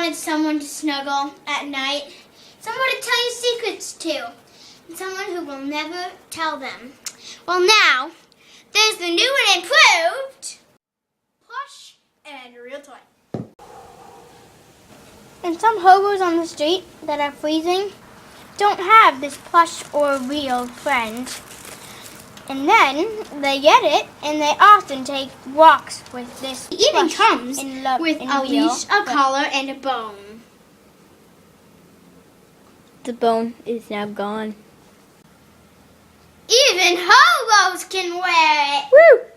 wanted someone to snuggle at night, someone to tell you secrets to, and someone who will never tell them. Well, now, there's the new and improved plush and real toy. And some hobos on the street that are freezing don't have this plush or real friend. And then they get it, and they often take walks with this. It even comes with a leash, a collar, and a bone. The bone is now gone. Even hobos can wear it! Woo!